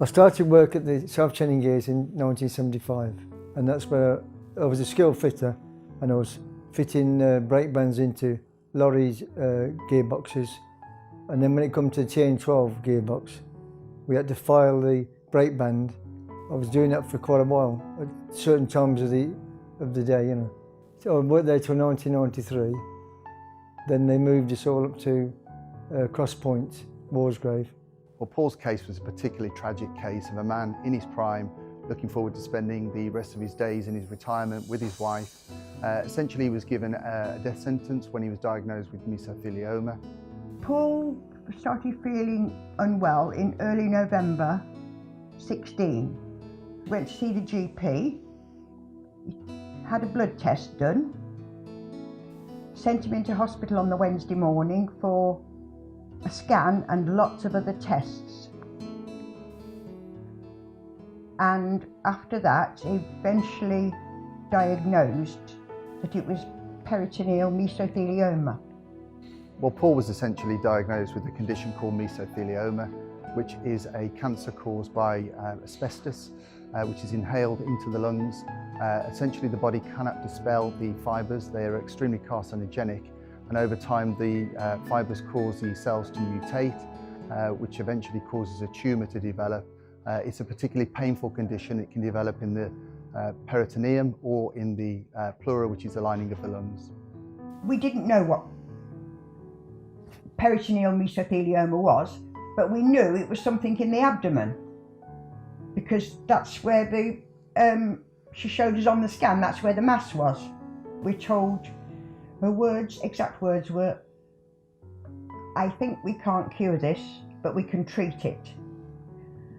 I started work at the South Channing Gears in 1975, and that's where I was a skilled fitter, and I was fitting brake bands into lorries' gearboxes. And then when it come to the chain 12 gearbox, we had to file the brake band. I was doing that for quite a while, at certain times of the day, you know. So I worked there till 1993. Then they moved us all up to Cross Point, Walsgrave. Well, Paul's case was a particularly tragic case of a man in his prime looking forward to spending the rest of his days in his retirement with his wife. Essentially, he was given a death sentence when he was diagnosed with mesothelioma. Paul started feeling unwell in early November 16. Went to see the GP, had a blood test done, sent him into hospital on the Wednesday morning for a scan and lots of other tests. And after that, eventually diagnosed that it was peritoneal mesothelioma. Well, Paul was essentially diagnosed with a condition called mesothelioma, which is a cancer caused by asbestos, which is inhaled into the lungs. Essentially, the body cannot dispel the fibres. They are extremely carcinogenic, and over time the fibres cause the cells to mutate, which eventually causes a tumour to develop. It's a particularly painful condition. It can develop in the peritoneum or in the pleura, which is the lining of the lungs. We didn't know what peritoneal mesothelioma was, but we knew it was something in the abdomen, because that's where she showed us on the scan, that's where the mass was. We're told, her exact words were, "I think we can't cure this, but we can treat it."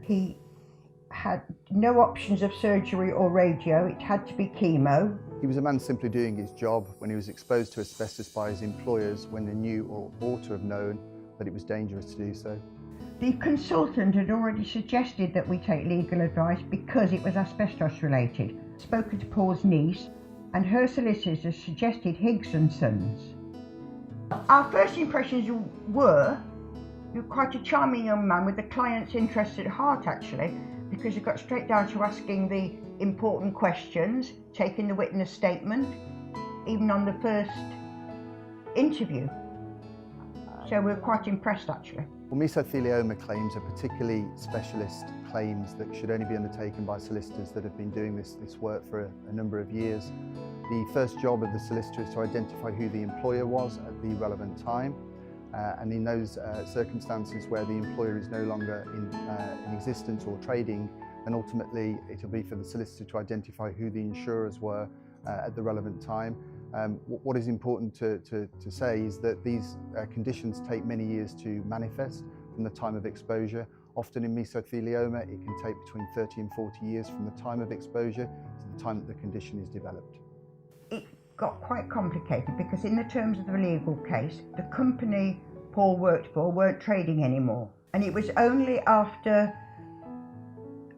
He had no options of surgery or radio, it had to be chemo. He was a man simply doing his job when he was exposed to asbestos by his employers, when they knew or ought to have known that it was dangerous to do so. The consultant had already suggested that we take legal advice because it was asbestos related. Spoken to Paul's niece, and her solicitors suggested Higgs & Sons. Our first impressions were, you're quite a charming young man with the client's interests at heart, actually, because you got straight down to asking the important questions, taking the witness statement, even on the first interview. So we were quite impressed, actually. Well, mesothelioma claims are particularly specialist claims that should only be undertaken by solicitors that have been doing this work for a number of years. The first job of the solicitor is to identify who the employer was at the relevant time, and in those circumstances where the employer is no longer in existence or trading, then ultimately it will be for the solicitor to identify who the insurers were at the relevant time. What is important to say is that these conditions take many years to manifest from the time of exposure. Often in mesothelioma, it can take between 30 and 40 years from the time of exposure to the time that the condition is developed. It got quite complicated because in the terms of the legal case, the company Paul worked for weren't trading anymore. And it was only after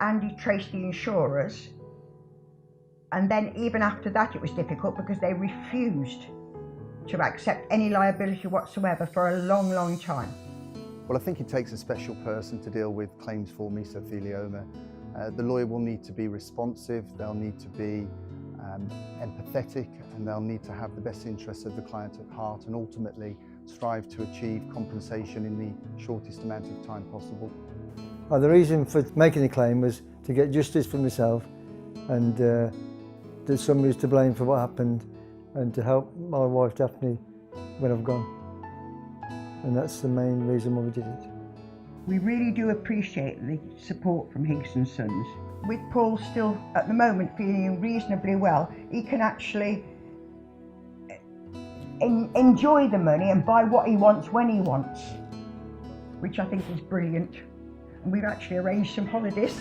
Andy traced the insurers, and then even after that it was difficult because they refused to accept any liability whatsoever for a long, long time. Well, I think it takes a special person to deal with claims for mesothelioma. The lawyer will need to be responsive, they'll need to be empathetic, and they'll need to have the best interests of the client at heart, and ultimately strive to achieve compensation in the shortest amount of time possible. Well, the reason for making the claim was to get justice for myself, and that somebody was to blame for what happened, and to help my wife Daphne when I've gone. And that's the main reason why we did it. We really do appreciate the support from Higgs & Sons. With Paul still at the moment feeling reasonably well, he can actually enjoy the money and buy what he wants when he wants, which I think is brilliant. And we've actually arranged some holidays.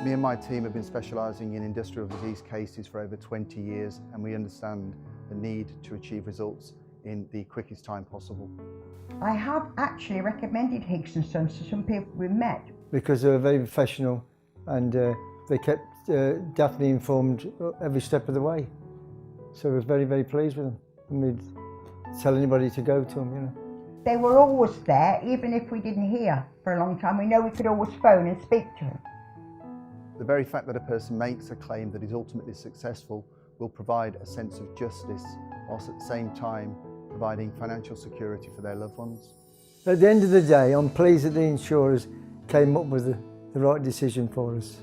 Me and my team have been specialising in industrial disease cases for over 20 years, and we understand the need to achieve results in the quickest time possible. I have actually recommended Higgs & Sons to some people we've met. Because they were very professional, and they kept Daphne informed every step of the way. So I was very, very pleased with them. And we'd tell anybody to go to them, you know. They were always there, even if we didn't hear for a long time. We know we could always phone and speak to them. The very fact that a person makes a claim that is ultimately successful will provide a sense of justice, whilst at the same time providing financial security for their loved ones. At the end of the day, I'm pleased that the insurers came up with the right decision for us.